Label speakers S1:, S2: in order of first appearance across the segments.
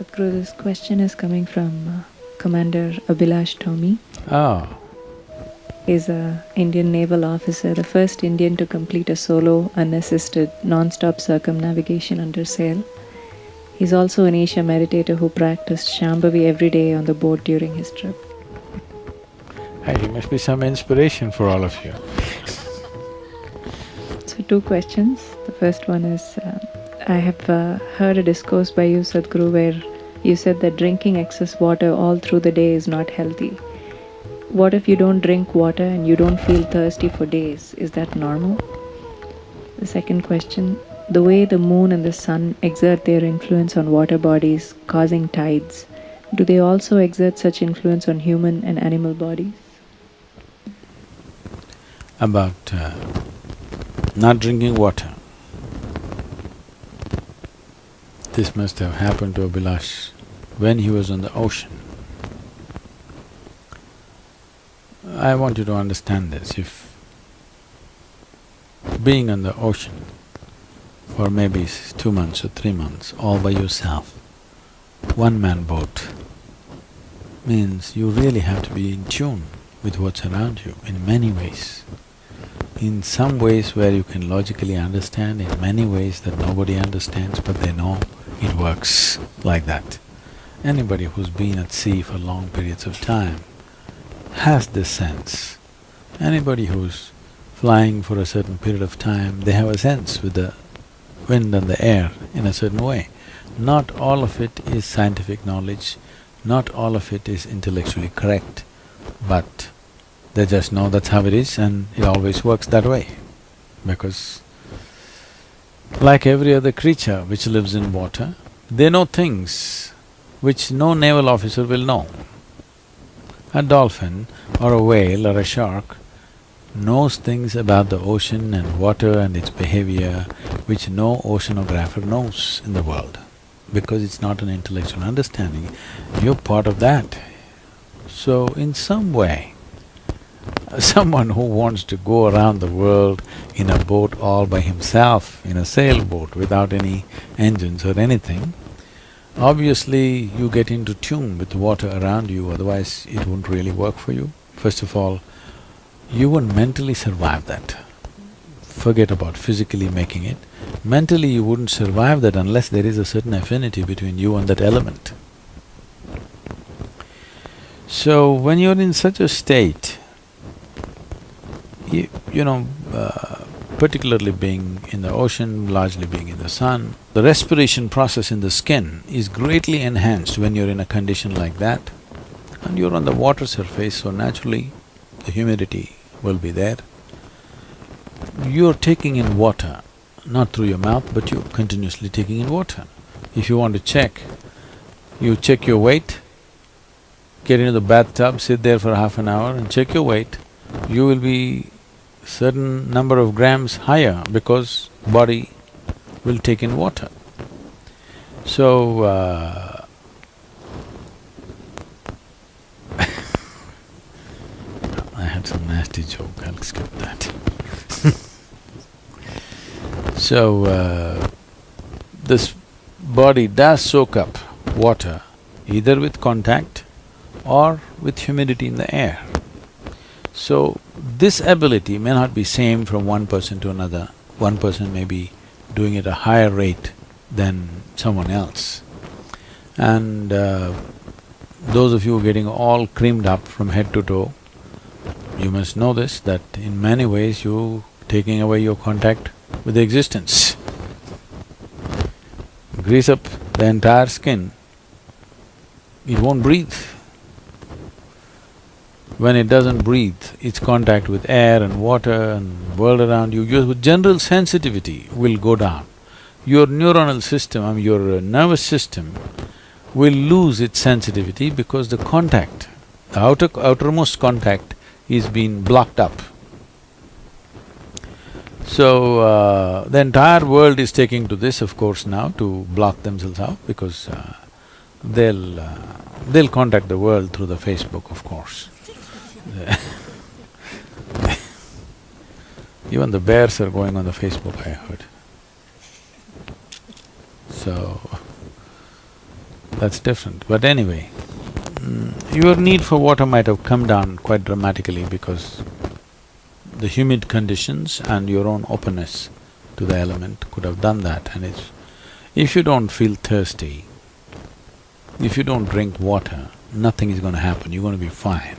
S1: Sadhguru, this question is coming from Commander Abhilash Tommy.
S2: Oh,
S1: He's an Indian naval officer, the first Indian to complete a solo, unassisted, non-stop circumnavigation under sail. He's also an Asia meditator who practiced Shambhavi every day on the boat during his trip.
S2: hey, he must be some inspiration for all of you.
S1: So, two questions. The first one is I have heard a discourse by you, Sadhguru, where you said that drinking excess water all through the day is not healthy. What if you don't drink water and you don't feel thirsty for days? Is that normal? The second question, the way the moon and the sun exert their influence on water bodies, causing tides, do they also exert such influence on human and animal bodies?
S2: About not drinking water. This must have happened to Abhilash when he was on the ocean. I want you to understand this, if being on the ocean for maybe 2 months or 3 months all by yourself, one-man boat, means you really have to be in tune with what's around you in many ways. In some ways where you can logically understand, in many ways that nobody understands but they know it works like that. Anybody who's been at sea for long periods of time has this sense. Anybody who's flying for a certain period of time, they have a sense with the wind and the air in a certain way. Not all of it is scientific knowledge, not all of it is intellectually correct, but they just know that's how it is and it always works that way. Because like every other creature which lives in water, they know things which no naval officer will know. A dolphin or a whale or a shark knows things about the ocean and water and its behavior which no oceanographer knows in the world. Because it's not an intellectual understanding, you're part of that. So in some way, someone who wants to go around the world in a boat all by himself, in a sailboat without any engines or anything, obviously you get into tune with the water around you, otherwise it won't really work for you. First of all, you won't mentally survive that. Forget about physically making it. Mentally you wouldn't survive that unless there is a certain affinity between you and that element. So when you're in such a state, particularly being in the ocean, largely being in the sun, the respiration process in the skin is greatly enhanced when you're in a condition like that. And you're on the water surface, so naturally the humidity will be there. You're taking in water, not through your mouth, but you're continuously taking in water. If you want to check, you check your weight, get into the bathtub, sit there for half an hour and check your weight, you will be certain number of grams higher because body will take in water. So, I had some nasty joke, I'll skip that. So, this body does soak up water either with contact or with humidity in the air. So, this ability may not be same from one person to another. One person may be doing it at a higher rate than someone else. And those of you getting all creamed up from head to toe, you must know this, that in many ways you taking away your contact with the existence. Grease up the entire skin, it won't breathe. When it doesn't breathe, its contact with air and water and world around you, your general sensitivity will go down. Your neuronal system, your nervous system will lose its sensitivity because the contact, the outermost contact is being blocked up. So, the entire world is taking to this, of course, now to block themselves out because they'll contact the world through the Facebook, of course. Even the bears are going on the Facebook, I heard. So, that's different. But anyway, your need for water might have come down quite dramatically because the humid conditions and your own openness to the element could have done that. And if you don't feel thirsty, if you don't drink water, nothing is going to happen, you're going to be fine.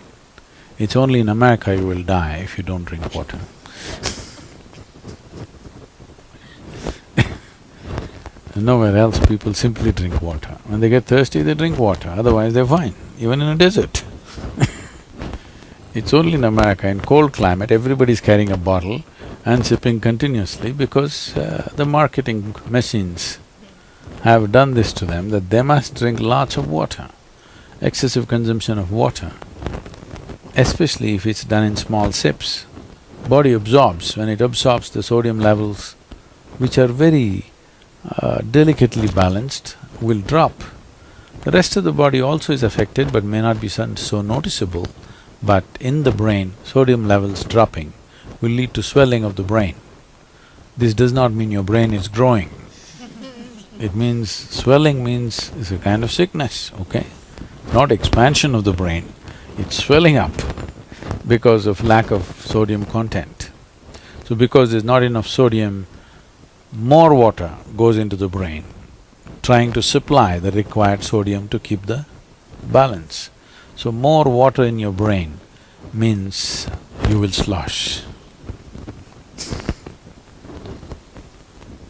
S2: It's only in America you will die if you don't drink water. Nowhere else people simply drink water. When they get thirsty, they drink water, otherwise they're fine, even in a desert. It's only in America, in cold climate, everybody's carrying a bottle and sipping continuously because the marketing machines have done this to them that they must drink lots of water. Excessive consumption of water, especially if it's done in small sips, body absorbs. When it absorbs, the sodium levels, which are very delicately balanced, will drop. The rest of the body also is affected but may not be so noticeable, but in the brain, sodium levels dropping will lead to swelling of the brain. This does not mean your brain is growing. It means… swelling means it's a kind of sickness, okay? Not expansion of the brain, it's swelling up because of lack of sodium content. So because there's not enough sodium, more water goes into the brain, trying to supply the required sodium to keep the balance. So more water in your brain means you will slosh.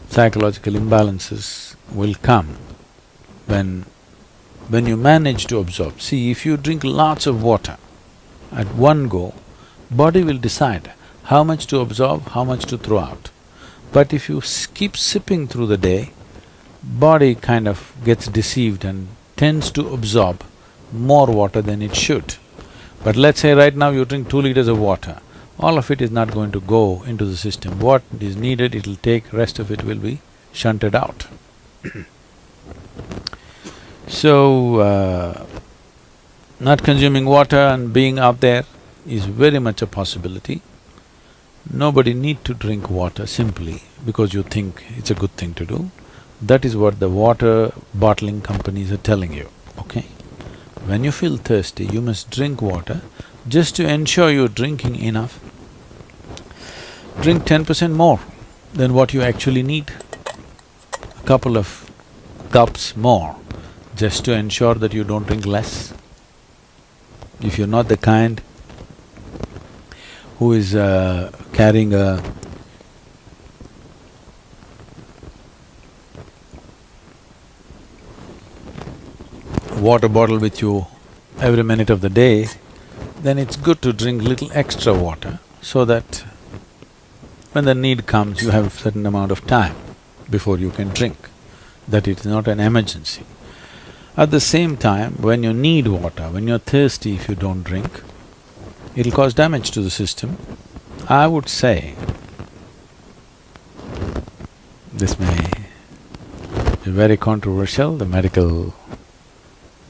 S2: Psychological imbalances will come when you manage to absorb. See, if you drink lots of water at one go, body will decide how much to absorb, how much to throw out. But if you keep sipping through the day, body kind of gets deceived and tends to absorb more water than it should. But let's say right now you drink 2 liters of water, all of it is not going to go into the system. What is needed, it'll take, rest of it will be shunted out. So, not consuming water and being out there is very much a possibility. Nobody need to drink water simply because you think it's a good thing to do. That is what the water bottling companies are telling you, okay? When you feel thirsty, you must drink water. Just to ensure you're drinking enough, drink 10% more than what you actually need. A couple of cups more, just to ensure that you don't drink less. If you're not the kind who is carrying a water bottle with you every minute of the day, then it's good to drink little extra water so that when the need comes, you have a certain amount of time before you can drink, that it is not an emergency. At the same time, when you need water, when you're thirsty, if you don't drink, it'll cause damage to the system. I would say, this may be very controversial, the medical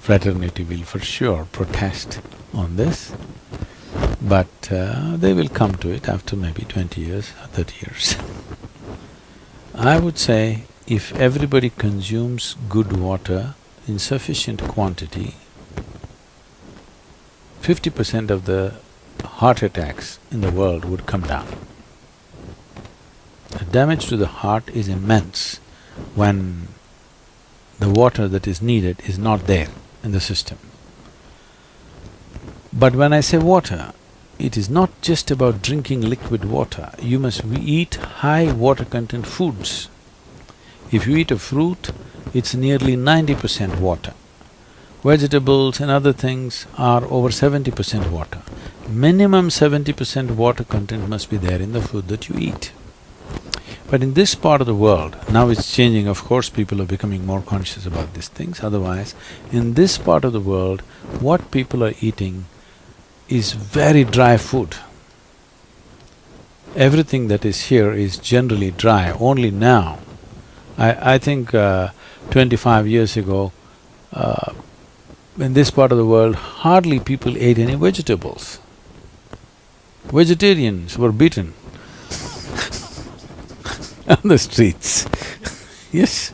S2: fraternity will for sure protest on this, but they will come to it after maybe 20 years or 30 years. I would say if everybody consumes good water in sufficient quantity, 50% of the heart attacks in the world would come down. The damage to the heart is immense when the water that is needed is not there in the system. But when I say water, it is not just about drinking liquid water, you must eat high water content foods. If you eat a fruit, it's nearly 90% water. Vegetables and other things are over 70% water. Minimum 70% water content must be there in the food that you eat. But in this part of the world, now it's changing, of course people are becoming more conscious about these things, otherwise, in this part of the world, what people are eating is very dry food. Everything that is here is generally dry, only now. I think 25 years ago, in this part of the world, hardly people ate any vegetables. Vegetarians were beaten on the streets. Yes,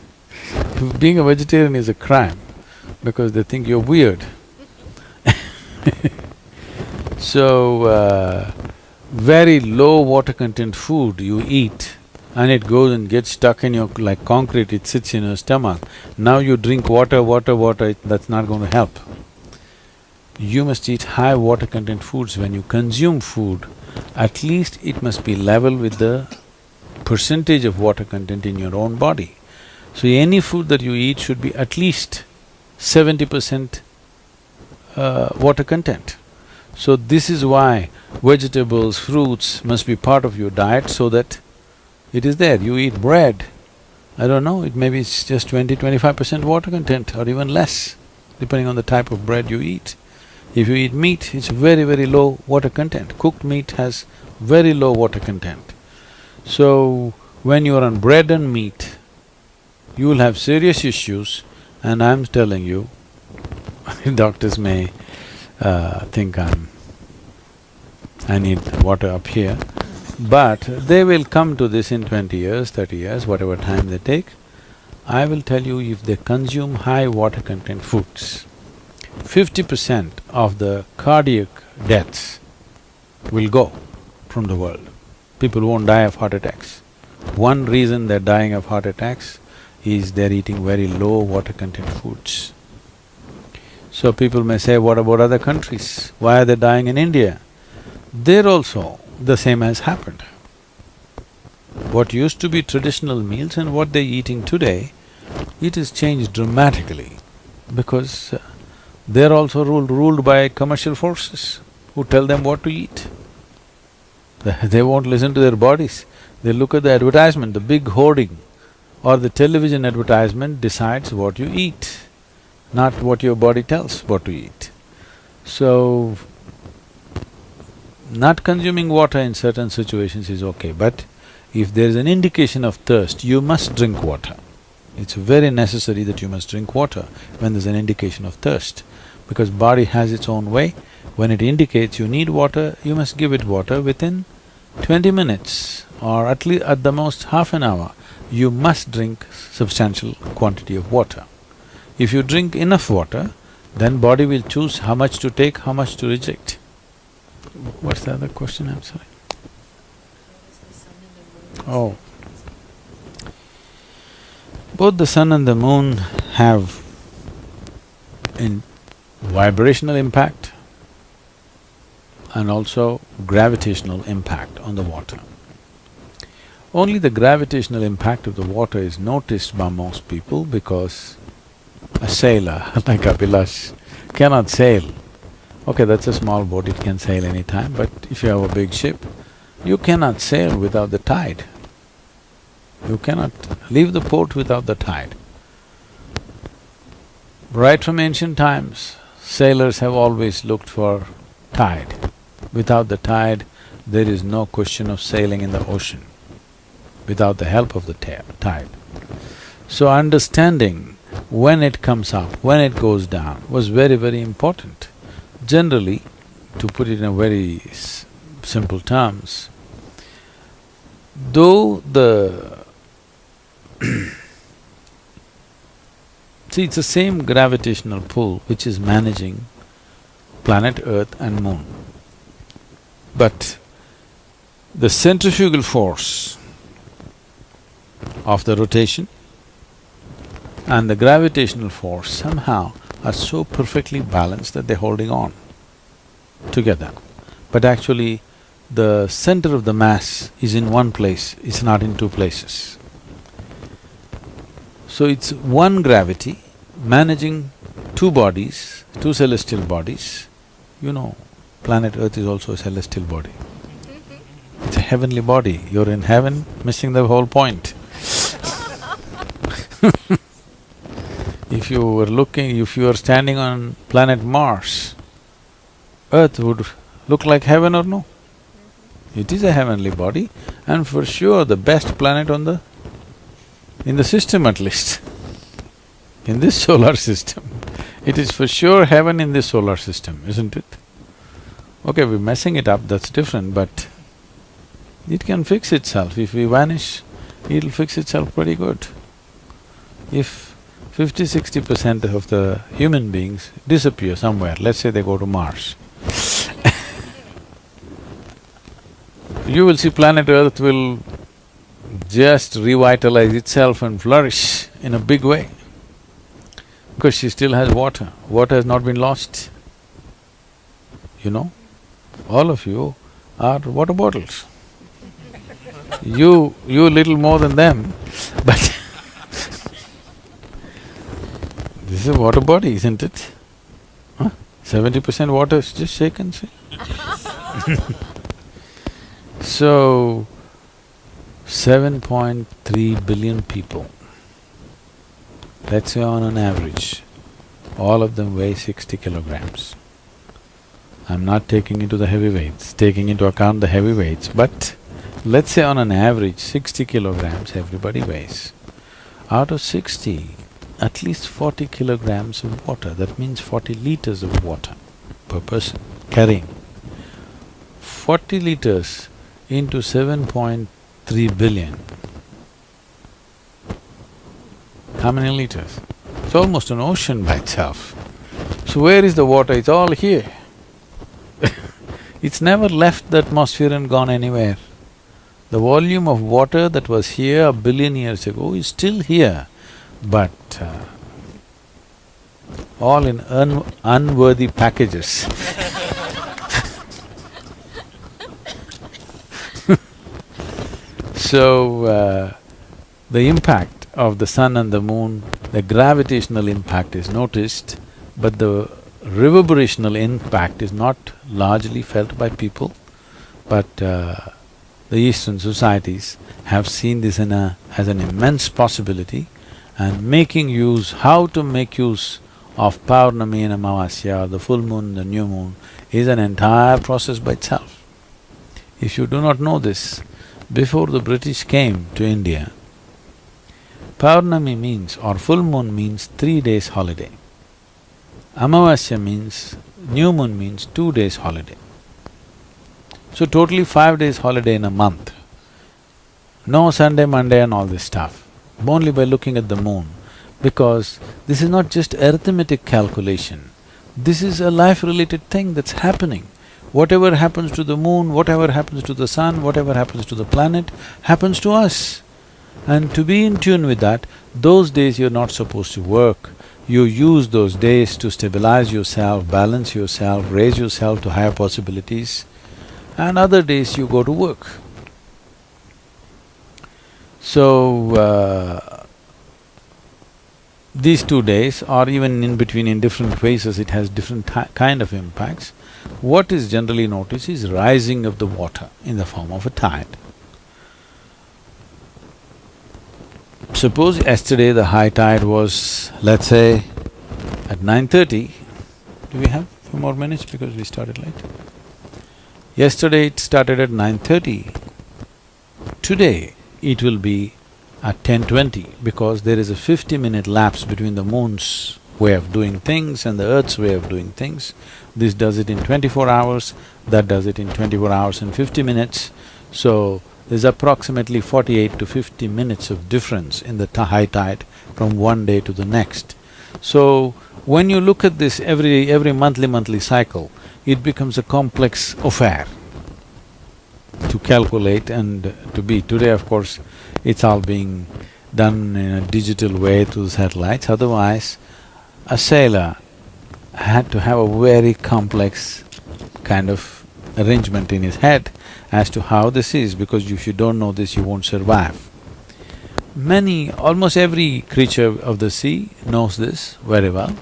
S2: being a vegetarian is a crime. because they think you're weird. So, very low water content food you eat and it goes and gets stuck in your… like concrete, it sits in your stomach. Now you drink water, that's not going to help. You must eat high water content foods. When you consume food, at least it must be level with the percentage of water content in your own body. So any food that you eat should be at least 70% water content. So this is why vegetables, fruits must be part of your diet so that it is there. You eat bread, I don't know, it's just 20–25% water content or even less, depending on the type of bread you eat. If you eat meat, it's very, very low water content. Cooked meat has very low water content. So, when you're on bread and meat, you will have serious issues, and I'm telling you, doctors may think I need water up here, but they will come to this in 20 years, 30 years, whatever time they take. I will tell you, if they consume high water content foods, 50% of the cardiac deaths will go from the world. People won't die of heart attacks. One reason they're dying of heart attacks is they're eating very low water content foods. So people may say, what about other countries? Why are they dying in India? There also the same has happened. What used to be traditional meals and what they're eating today, it has changed dramatically because they're also ruled by commercial forces who tell them what to eat. They won't listen to their bodies. They look at the advertisement, the big hoarding or the television advertisement decides what you eat, not what your body tells what to eat. So, not consuming water in certain situations is okay, but if there is an indication of thirst, you must drink water. It's very necessary that you must drink water when there's an indication of thirst, because body has its own way. When it indicates you need water, you must give it water within 20 minutes or at least at the most half an hour. You must drink substantial quantity of water. If you drink enough water, then body will choose how much to take, how much to reject. What's the other question? I'm sorry. Oh. Both the sun and the moon have vibrational impact and also gravitational impact on the water. Only the gravitational impact of the water is noticed by most people because a sailor like Abhilash cannot sail. Okay, that's a small boat, it can sail any time, but if you have a big ship, you cannot sail without the tide. You cannot leave the port without the tide. Right from ancient times, sailors have always looked for tide. Without the tide, there is no question of sailing in the ocean, without the help of the tide. So understanding when it comes up, when it goes down was very, very important. Generally, to put it in a very simple terms, though the see, it's the same gravitational pull which is managing planet Earth and moon. But the centrifugal force of the rotation and the gravitational force somehow are so perfectly balanced that they're holding on together. But actually, the center of the mass is in one place, it's not in two places. So it's one gravity managing two bodies, two celestial bodies. You know, planet Earth is also a celestial body. It's a heavenly body. You're in heaven, missing the whole point. If you were standing on planet Mars, Earth would look like heaven or no? It is a heavenly body and for sure the best planet in the system at least, in this solar system. It is for sure heaven in this solar system, isn't it? Okay, we're messing it up, that's different, but it can fix itself. If we vanish, it'll fix itself pretty good. If 50–60% of the human beings disappear somewhere, let's say they go to Mars. You will see planet Earth will just revitalize itself and flourish in a big way, because she still has water. Water has not been lost. You know, all of you are water bottles. You little more than them, but this is a water body, isn't it? Huh? 70% water, just shake and see. So, 7.3 billion people, let's say on an average, all of them weigh 60 kilograms. I'm not taking into the heavyweights, taking into account the heavyweights, but let's say on an average 60 kilograms everybody weighs. Out of 60, at least 40 kilograms of water, that means 40 liters of water per person carrying. 40 liters into 7.3 billion. How many liters? It's almost an ocean by itself. So where is the water? It's all here. It's never left the atmosphere and gone anywhere. The volume of water that was here a billion years ago is still here, but all in unworthy packages. So, the impact of the sun and the moon, the gravitational impact is noticed, but the reverberational impact is not largely felt by people, but the Eastern societies have seen this as an immense possibility, and making use… how to make use of Paurnami and Amavasya, or the full moon, the new moon, is an entire process by itself. If you do not know this, before the British came to India, Paurnami means, or full moon means 3 days holiday. Amavasya means… new moon means 2 days holiday. So totally 5 days holiday in a month. No Sunday, Monday and all this stuff, only by looking at the moon, because this is not just arithmetic calculation, this is a life-related thing that's happening. Whatever happens to the moon, whatever happens to the sun, whatever happens to the planet, happens to us. And to be in tune with that, those days you're not supposed to work. You use those days to stabilize yourself, balance yourself, raise yourself to higher possibilities, and other days you go to work. So, these 2 days, or even in between in different phases, it has different kind of impacts. What is generally noticed is rising of the water in the form of a tide. Suppose yesterday the high tide was, let's say, at 9:30. Do we have a few more minutes because we started late? Yesterday it started at 9:30. Today it will be at 10:20 because there is a 50-minute lapse between the moon's way of doing things and the Earth's way of doing things. This does it in 24 hours, that does it in 24 hours and 50 minutes. So, there's approximately 48 to 50 minutes of difference in the high tide from one day to the next. So, when you look at this every monthly cycle, it becomes a complex affair to calculate and to be. Today, of course, it's all being done in a digital way through the satellites, otherwise a sailor had to have a very complex kind of arrangement in his head as to how this is, because if you don't know this, you won't survive. Almost every creature of the sea knows this very well,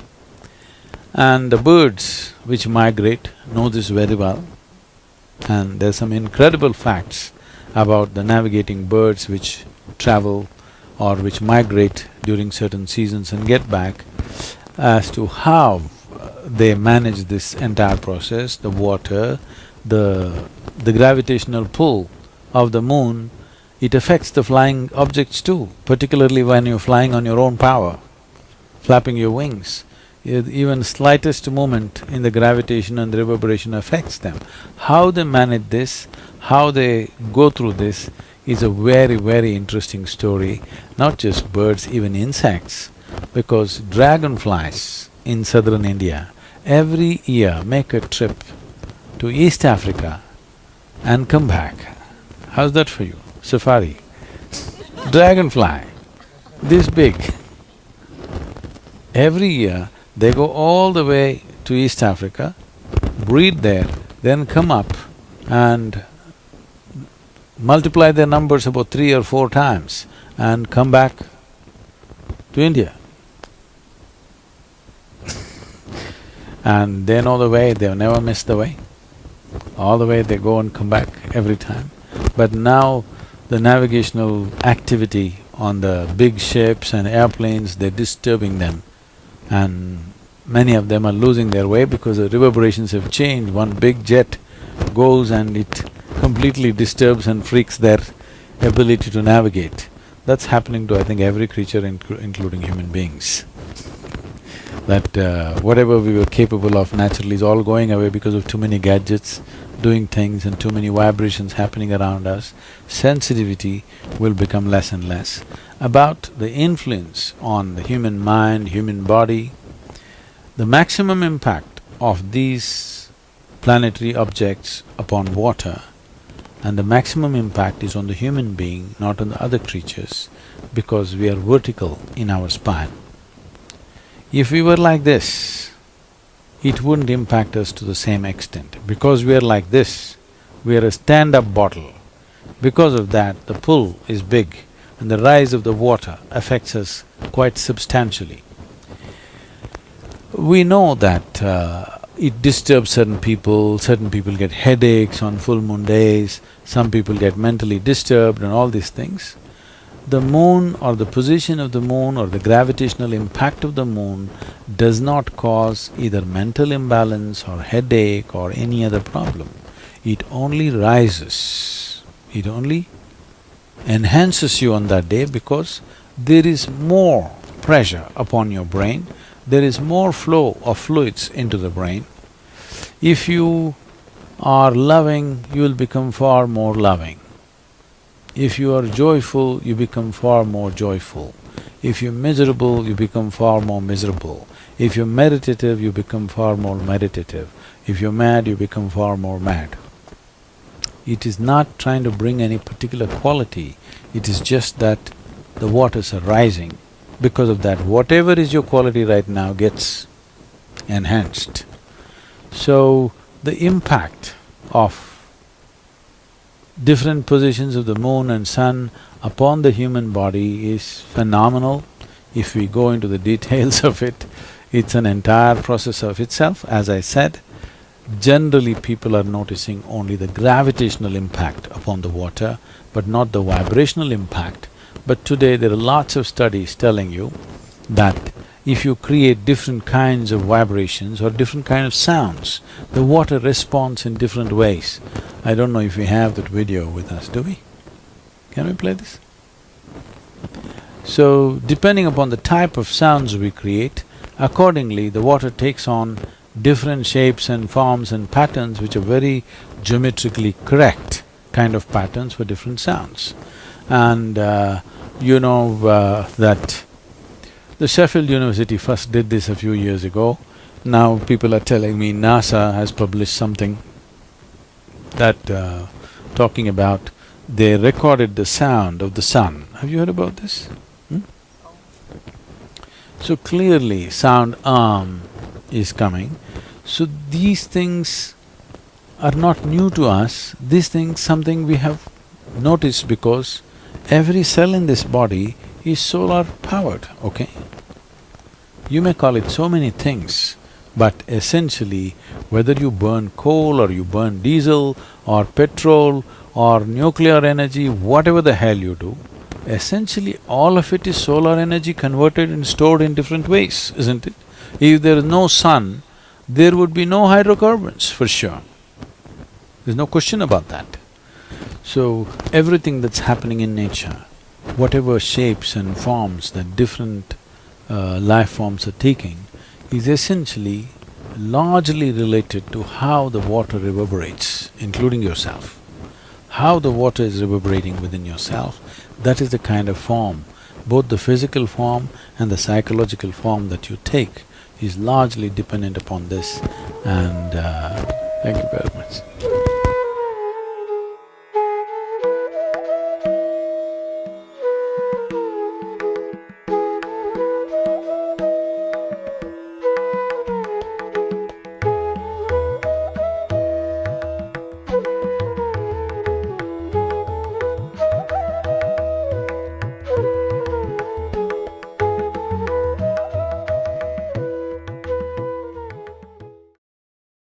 S2: and the birds which migrate know this very well. And there's some incredible facts about the navigating birds which travel or which migrate during certain seasons and get back, as to how they manage this entire process, the water, the gravitational pull of the moon. It affects the flying objects too, particularly when you're flying on your own power, flapping your wings. Even slightest movement in the gravitation and the reverberation affects them. How they manage this, how they go through this is a very, very interesting story. Not just birds, even insects. because dragonflies in southern India every year make a trip to East Africa and come back. How's that for you? Safari. Dragonfly, this big. Every year, they go all the way to East Africa, breed there, then come up and multiply their numbers about 3 or 4 times and come back to India. And they know the way, they've never missed the way. All the way they go and come back every time. But now the navigational activity on the big ships and airplanes, they're disturbing them, and many of them are losing their way because the reverberations have changed. One big jet goes and it completely disturbs and freaks their ability to navigate. That's happening to, I think, every creature including human beings. That whatever we were capable of naturally is all going away because of too many gadgets doing things and too many vibrations happening around us. Sensitivity will become less and less. About the influence on the human mind, human body, the maximum impact of these planetary objects upon water and the maximum impact is on the human being, not on the other creatures, because we are vertical in our spine. If we were like this, it wouldn't impact us to the same extent. Because we are like this, we are a stand-up bottle. Because of that, the pull is big and the rise of the water affects us quite substantially. We know that it disturbs certain people get headaches on full moon days, some people get mentally disturbed and all these things. The moon or the position of the moon or the gravitational impact of the moon does not cause either mental imbalance or headache or any other problem. It only rises, it only enhances you on that day because there is more pressure upon your brain, there is more flow of fluids into the brain. If you are loving, you will become far more loving. If you are joyful, you become far more joyful. If you're miserable, you become far more miserable. If you're meditative, you become far more meditative. If you're mad, you become far more mad. It is not trying to bring any particular quality, it is just that the waters are rising. Because of that, whatever is your quality right now gets enhanced. So, the impact of different positions of the moon and sun upon the human body is phenomenal. If we go into the details of it, it's an entire process of itself. As I said, generally people are noticing only the gravitational impact upon the water, but not the vibrational impact. But today there are lots of studies telling you that if you create different kinds of vibrations or different kind of sounds, the water responds in different ways. I don't know if we have that video with us, do we? Can we play this? So, depending upon the type of sounds we create, accordingly the water takes on different shapes and forms and patterns which are very geometrically correct kind of patterns for different sounds. And you know that the Sheffield University first did this a few years ago. Now people are telling me NASA has published something that talking about they recorded the sound of the sun. Have you heard about this? So clearly sound is coming. So these things are not new to us, these things something we have noticed because every cell in this body is solar powered, okay? You may call it so many things, but essentially whether you burn coal or you burn diesel or petrol or nuclear energy, whatever the hell you do, essentially all of it is solar energy converted and stored in different ways, isn't it? If there is no sun, there would be no hydrocarbons for sure. There's no question about that. So, everything that's happening in nature, whatever shapes and forms that different life forms are taking, is essentially largely related to how the water reverberates, including yourself. How the water is reverberating within yourself, that is the kind of form Both the physical form and the psychological form that you take is largely dependent upon this, and thank you very